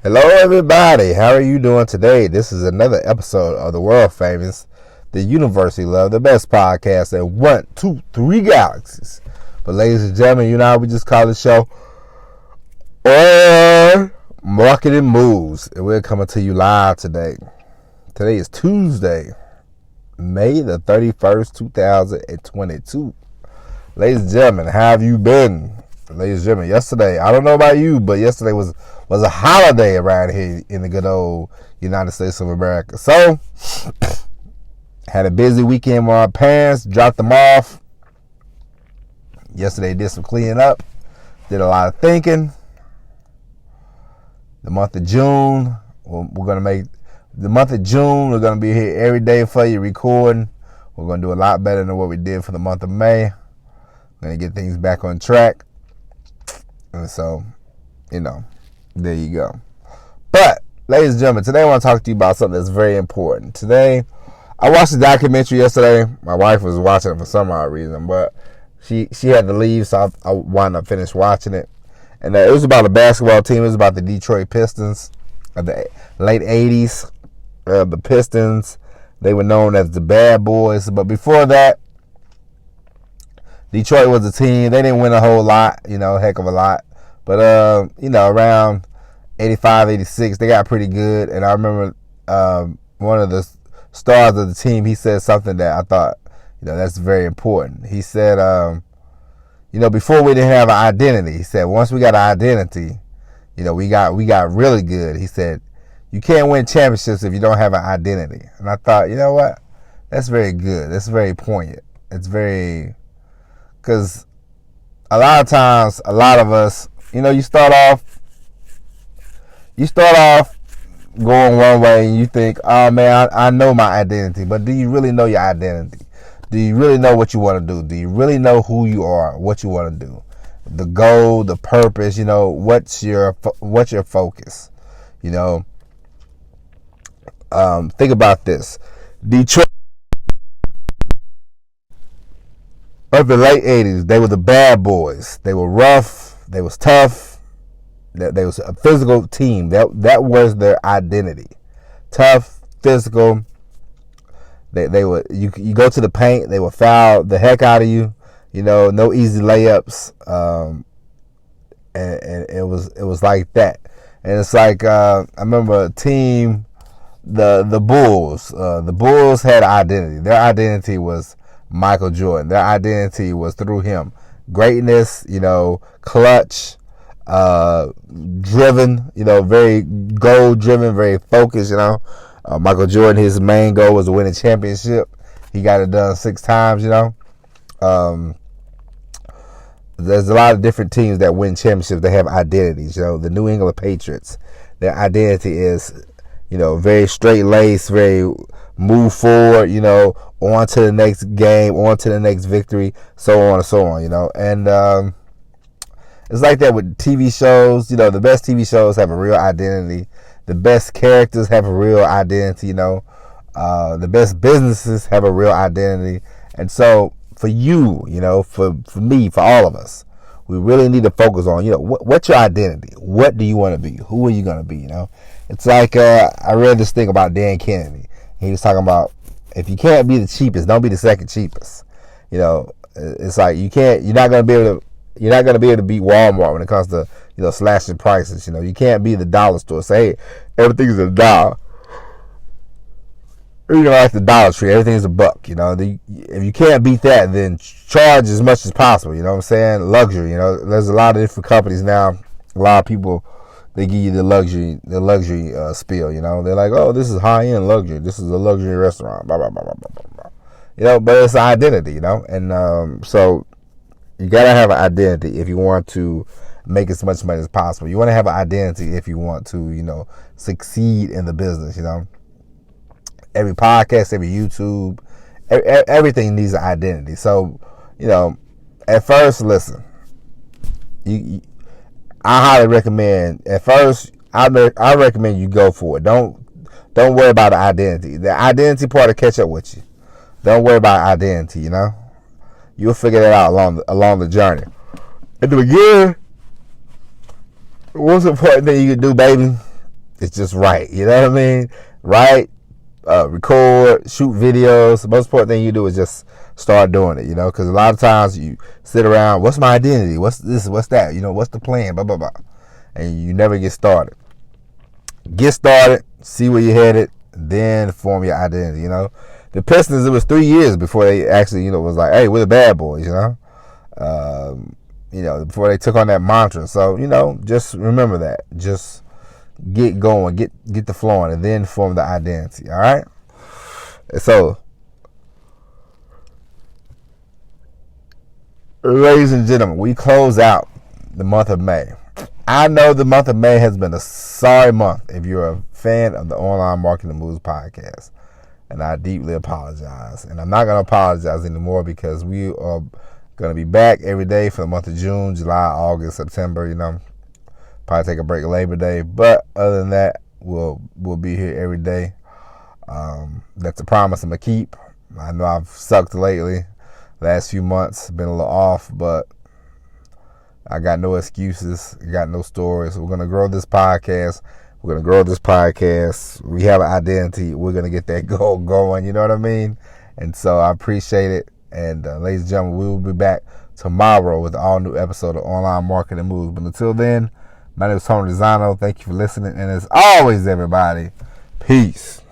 Hello, everybody. How are you doing today? This is another episode of the world famous, the University Love, the best podcast in 1, 2, 3 galaxies. But, ladies and gentlemen, you know how we just call the show On Marketing Moves, and we're coming to you live today. Today is Tuesday, May the 31st, 2022. Ladies and gentlemen, how have you been? Ladies and gentlemen, yesterday, I don't know about you, but yesterday was a holiday around here in the good old United States of America. So, had a busy weekend with my parents, dropped them off. Yesterday did some cleaning up, did a lot of thinking. The month of June, we're going to be here every day for you recording. We're going to do a lot better than what we did for the month of May. We're going to get things back on track. And so, there you go. But, ladies and gentlemen, today I want to talk to you about something that's very important. Today, I watched a documentary yesterday. My wife was watching it for some odd reason, but she had to leave, so I wound up finished watching it. And it was about a basketball team. It was about the Detroit Pistons of the late 80s. The Pistons, they were known as the Bad Boys. But before that, Detroit was a team. They didn't win a whole lot, heck of a lot. But, around 85, 86, they got pretty good. And I remember one of the stars of the team, he said something that I thought, that's very important. He said, before we didn't have an identity, he said, once we got an identity, we got really good. He said, you can't win championships if you don't have an identity. And I thought, you know what? That's very good. That's very poignant. It's very... Because a lot of times, a lot of us, you start off going one way and you think, oh man, I know my identity. But do you really know your identity? Do you really know what you want to do? Do you really know who you are, what you want to do? The goal, the purpose, what's your focus? Think about this. Detroit of the late 80s, they were the Bad Boys. They were rough. They was tough. They was a physical team. That was their identity. Tough, physical. They would you go to the paint, they would foul the heck out of you. No easy layups. And it was like that. And it's like I remember a team, the Bulls. The Bulls had an identity. Their identity was Michael Jordan. Their identity was through him. Greatness, clutch, driven, very goal driven, very focused, Michael Jordan, his main goal was to win a championship. He got it done 6 times, There's a lot of different teams that win championships. They have identities, The New England Patriots, their identity is, very straight-laced, very move forward, on to the next game, on to the next victory, so on and so on, And it's like that with TV shows. The best TV shows have a real identity. The best characters have a real identity, The best businesses have a real identity. And so for you, for me, for all of us, we really need to focus on, what's your identity? What do you want to be? Who are you going to be, It's like I read this thing about Dan Kennedy. He was talking about, if you can't be the cheapest, don't be the second cheapest. It's like you're not going to be able to beat Walmart when it comes to, slashing prices. You can't be the dollar store. Say, hey, everything's $1. Like the Dollar Tree, everything's $1. If you can't beat that, then charge as much as possible. You know what I'm saying? Luxury. There's a lot of different companies now. A lot of people, they give you the luxury spiel. They're like, oh, this is high end luxury. This is a luxury restaurant. Blah blah blah blah blah blah. But it's an identity. And so you gotta have an identity if you want to make as much money as possible. You want to have an identity if you want to, succeed in the business. Every podcast, every YouTube, everything needs an identity. So, at first, listen. I highly recommend. At first, I recommend you go for it. Don't worry about the identity. The identity part will catch up with you. Don't worry about identity. You'll figure that out along the journey. At the beginning, the most important thing you can do, baby, it's just right. You know what I mean? Right? Record, shoot videos. The most important thing you do is just start doing it, you know, because a lot of times you sit around, what's my identity? What's this? What's that? You know, what's the plan? Blah, blah, blah. And you never get started. Get started, see where you're headed, then form your identity, you know. The Pistons, it was 3 years before they actually, you know, was like, hey, we're the bad boys, you know. You know, before they took on that mantra. So, you know, just remember that. Just get going, get the flowing, and then form the identity. All right. So, ladies and gentlemen, we close out the month of May. I know the month of May has been a sorry month if you're a fan of the Online Marketing Moves podcast, and I deeply apologize. And I'm not going to apologize anymore because we are going to be back every day for the month of June, July, August, September. You know. Probably take a break Labor Day, but other than that, we'll be here every day. That's a promise I'm gonna keep. I know I've sucked lately. Last few months been a little off, but I got no excuses. I got no stories. We're gonna grow this podcast. We have an identity. We're gonna get that goal going. You know what I mean? And so I appreciate it. And ladies and gentlemen, we will be back tomorrow with an all new episode of Online Marketing Moves. But until then, my name is Tony Lozano. Thank you for listening. And as always, everybody, peace.